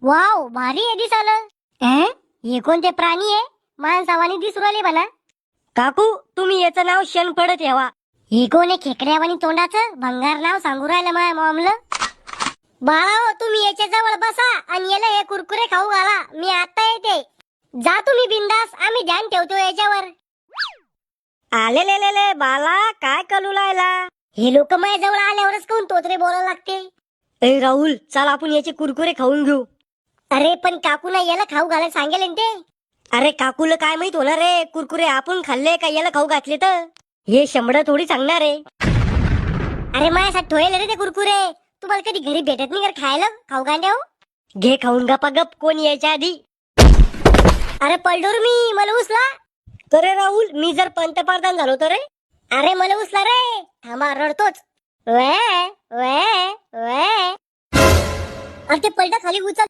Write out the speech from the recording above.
Wow, भारी आहे दिसालं. हे कोणते प्राणी आहे? माणसावानी दिसू राहिले मला. काकू, तुम्ही याचं नाव शेणफळ ठेवा. हे कोण आहे खेकड्यावानी तोंडाचं? भंगार नाव सांगू राहिलं माझ्या मॉमला. बाळाओ, तुम्ही याच्या जवळ बसा आणि याला हे कुरकुरे खाऊ घाला. मी आता येते. जा तुम्ही बिंदास, आम्ही ध्यान ठेवतो याच्यावर. आले बाला, काय कलू लायला? हे लोक माझ्या जवळ आल्यावरच कोण तोत्रे बोलायला लागते. ए राहुल, चल आपण याचे कुरकुरे खाऊन घेऊ. अरे पण काकूला याला खाऊ घालायला सांगेल ना ते. अरे काकूला काय माहित होणार रे, कुरकुरे आपण खाल्ले का याला खाऊ घातले तर? हे शंभर थोडी सांगणार आहे. अरे माझ्यासाठी ठोयले रे ते कुरकुरे. तुम्हाला कधी घरी भेटत नाही का खायला खाऊ गांड्या? घे खाऊन गप्पा गप, कोण यायच्या आधी. अरे पलडोर, मी मला उचला. अरे राहुल, मी जर पंतप्रधान झालो तर रे. अरे मला उचला रे. थांबा, रडतोच. वे वे वे. अरे ते पलटा खाली उचल.